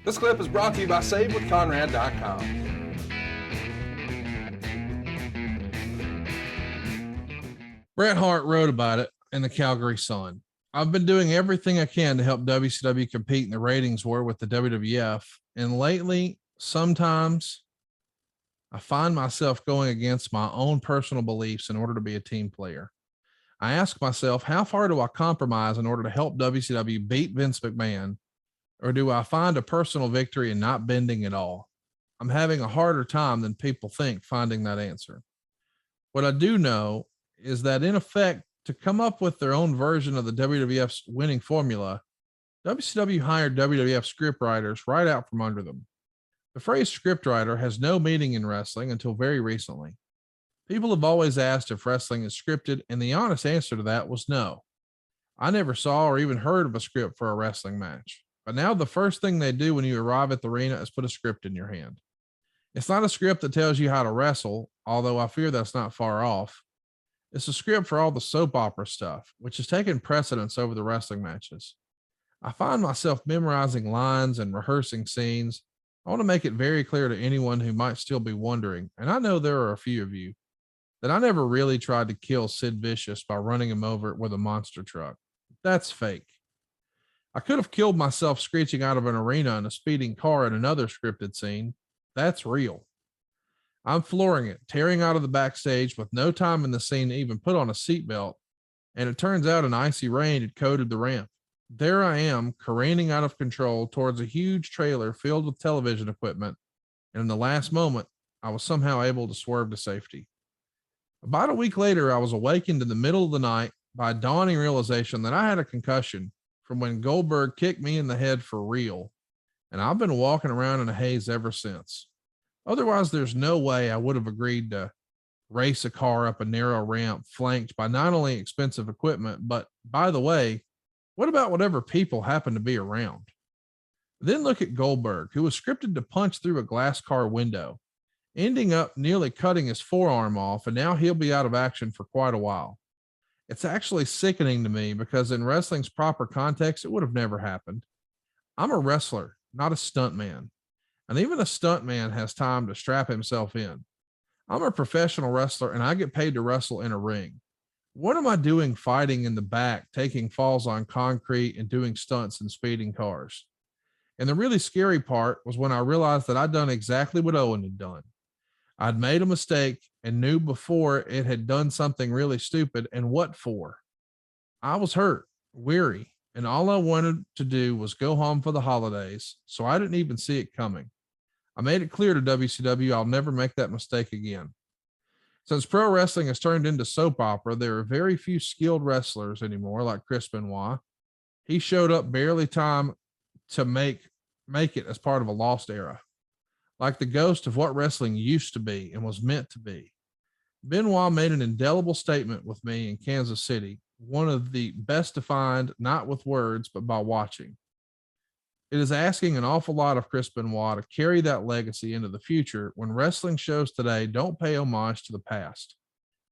This clip is brought to you by SaveWithConrad.com. Bret Hart wrote about it in the Calgary Sun. I've been doing everything I can to help WCW compete in the ratings war with the WWF. And lately, sometimes I find myself going against my own personal beliefs in order to be a team player. I ask myself, how far do I compromise in order to help WCW beat Vince McMahon? Or do I find a personal victory in not bending at all? I'm having a harder time than people think finding that answer. What I do know is that, in effect, to come up with their own version of the WWF's winning formula, WCW hired WWF scriptwriters right out from under them. The phrase scriptwriter has no meaning in wrestling until very recently. People have always asked if wrestling is scripted, and the honest answer to that was no. I never saw or even heard of a script for a wrestling match. But now the first thing they do when you arrive at the arena is put a script in your hand. It's not a script that tells you how to wrestle, although I fear that's not far off. It's a script for all the soap opera stuff, which has taken precedence over the wrestling matches. I find myself memorizing lines and rehearsing scenes. I want to make it very clear to anyone who might still be wondering, and I know there are a few of you, that I never really tried to kill Sid Vicious by running him over with a monster truck. That's fake. I could have killed myself screeching out of an arena in a speeding car in another scripted scene. That's real. I'm flooring it, tearing out of the backstage with no time in the scene to even put on a seatbelt, and it turns out an icy rain had coated the ramp. There I am, careening out of control towards a huge trailer filled with television equipment, and in the last moment, I was somehow able to swerve to safety. About a week later, I was awakened in the middle of the night by a dawning realization that I had a concussion from when Goldberg kicked me in the head for real, and I've been walking around in a haze ever since. Otherwise, there's no way I would have agreed to race a car up a narrow ramp flanked by not only expensive equipment, but, by the way, what about whatever people happen to be around? Then look at Goldberg, who was scripted to punch through a glass car window, ending up nearly cutting his forearm off, and now he'll be out of action for quite a while. It's actually sickening to me because in wrestling's proper context, it would have never happened. I'm a wrestler, not a stuntman. And even a stuntman has time to strap himself in. I'm a professional wrestler and I get paid to wrestle in a ring. What am I doing fighting in the back, taking falls on concrete and doing stunts in speeding cars? And the really scary part was when I realized that I'd done exactly what Owen had done. I'd made a mistake and knew before it had done something really stupid, and what for. I was hurt, weary, and all I wanted to do was go home for the holidays, so I didn't even see it coming. I made it clear to WCW I'll never make that mistake again. Since pro wrestling has turned into soap opera, there are very few skilled wrestlers anymore, like Chris Benoit. He showed up barely time to make it as part of a lost era, like the ghost of what wrestling used to be and was meant to be. Benoit made an indelible statement with me in Kansas City, one of the best defined, not with words, but by watching. It is asking an awful lot of Chris Benoit to carry that legacy into the future when wrestling shows today don't pay homage to the past.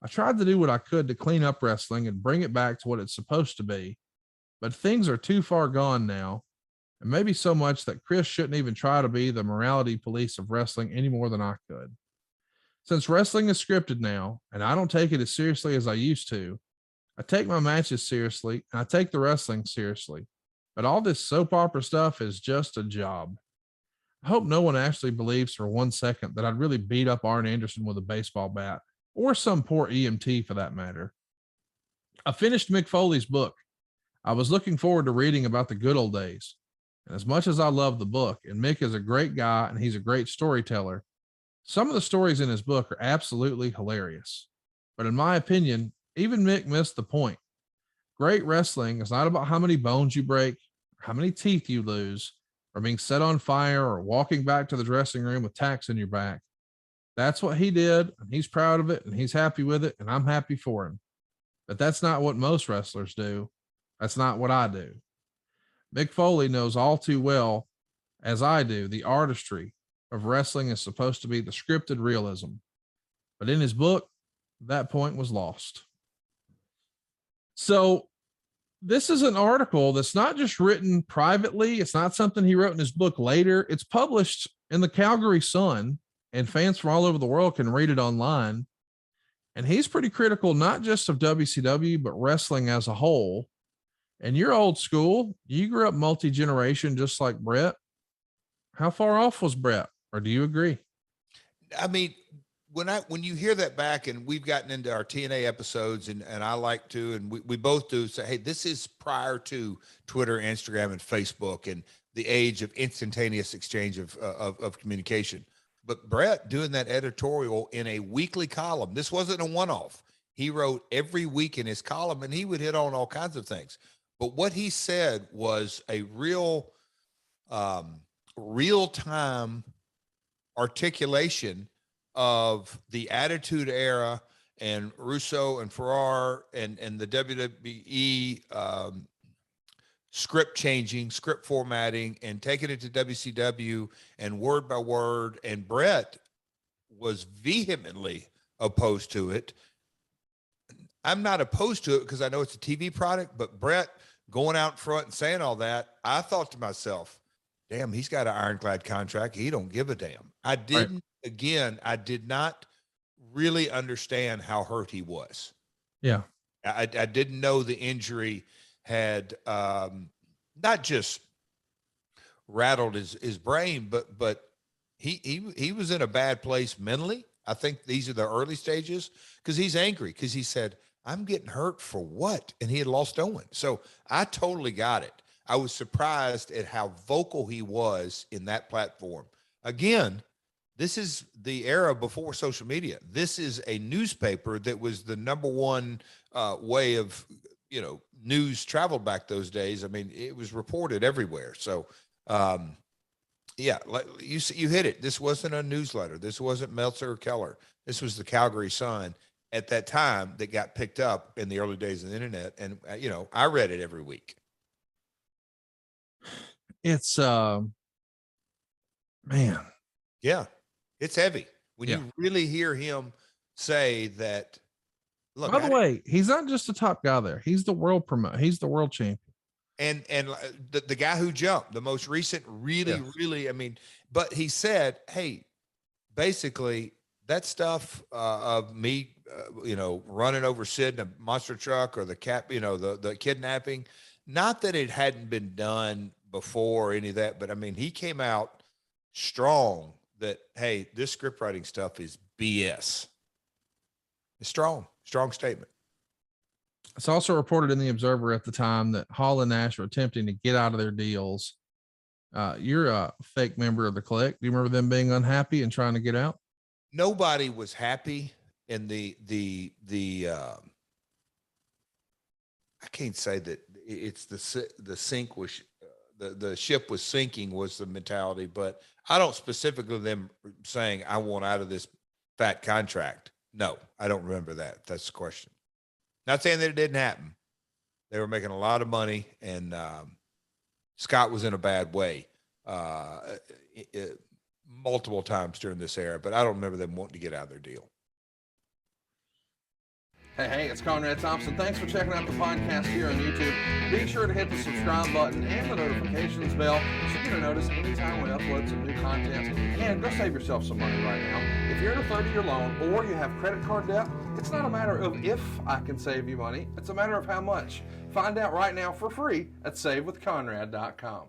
I tried to do what I could to clean up wrestling and bring it back to what it's supposed to be, but things are too far gone now, and maybe so much that Chris shouldn't even try to be the morality police of wrestling any more than I could. Since wrestling is scripted now, and I don't take it as seriously as I used to, I take my matches seriously and I take the wrestling seriously. But all this soap opera stuff is just a job. I hope no one actually believes for 1 second that I'd really beat up Arn Anderson with a baseball bat, or some poor EMT for that matter. I finished Mick Foley's book. I was looking forward to reading about the good old days. And as much as I love the book, and Mick is a great guy and he's a great storyteller, some of the stories in his book are absolutely hilarious. But in my opinion, even Mick missed the point. Great wrestling is not about how many bones you break, or how many teeth you lose, or being set on fire, or walking back to the dressing room with tacks in your back. That's what he did, and he's proud of it, and he's happy with it, and I'm happy for him. But that's not what most wrestlers do. That's not what I do. Mick Foley knows all too well, as I do, the artistry of wrestling is supposed to be the scripted realism. But in his book, that point was lost. So this is an article that's not just written privately. It's not something he wrote in his book later. It's published in the Calgary Sun, and fans from all over the world can read it online. And he's pretty critical, not just of WCW, but wrestling as a whole. And you're old school. You grew up multi-generation, just like Bret. How far off was Bret? Or do you agree? I mean, when you hear that back, and we've gotten into our TNA episodes, and I like to, and we both do, say, hey, this is prior to Twitter, Instagram, and Facebook, and the age of instantaneous exchange of communication. But Bret doing that editorial in a weekly column, this wasn't a one-off. He wrote every week in his column, and he would hit on all kinds of things. But what he said was a real real-time articulation of the Attitude Era and Russo and Ferrar and the WWE script changing, script formatting, and taking it to WCW and word by word. And Bret was vehemently opposed to it. I'm not opposed to it because I know it's a TV product, but Bret going out front and saying all that, I thought to myself, damn, he's got an ironclad contract. He don't give a damn. I didn't, again, I did not really understand how hurt he was. Yeah. I didn't know the injury had not just rattled his brain, but he was in a bad place mentally. I think these are the early stages because he's angry because he said, I'm getting hurt for what? And he had lost Owen. So I totally got it. I was surprised at how vocal he was in that platform. Again, this is the era before social media. This is a newspaper that was the number one way of, news traveled back those days. I mean, it was reported everywhere. So, yeah, like you hit it. This wasn't a newsletter. This wasn't Meltzer or Keller. This was the Calgary Sun at that time that got picked up in the early days of the internet. And, I read it every week. It's man. Yeah, it's heavy when you really hear him say that. Look, by the way, he's not just a top guy there. He's the world promoter. He's the world champion. And the guy who jumped, the most recent, really, I mean, but he said, hey, basically that stuff of me, running over Sid in a monster truck or the the kidnapping, not that it hadn't been done before or any of that, but I mean, he came out strong that, hey, this script writing stuff is BS. It's strong statement. It's also reported in the Observer at the time that Hall and Nash were attempting to get out of their deals. You're a fake member of the clique. Do you remember them being unhappy and trying to get out? Nobody was happy in the I can't say that it's the sink was the ship was sinking was the mentality, but I don't specifically them saying I want out of this fat contract. No, I don't remember that. That's the question. Not saying that it didn't happen. They were making a lot of money, and Scott was in a bad way multiple times during this era, but I don't remember them wanting to get out of their deal. Hey, it's Conrad Thompson. Thanks for checking out the podcast here on YouTube. Be sure to hit the subscribe button and the notifications bell so you don't notice anytime we upload some new content. And go save yourself some money right now. If you're in a 30-year loan or you have credit card debt, it's not a matter of if I can save you money. It's a matter of how much. Find out right now for free at SaveWithConrad.com.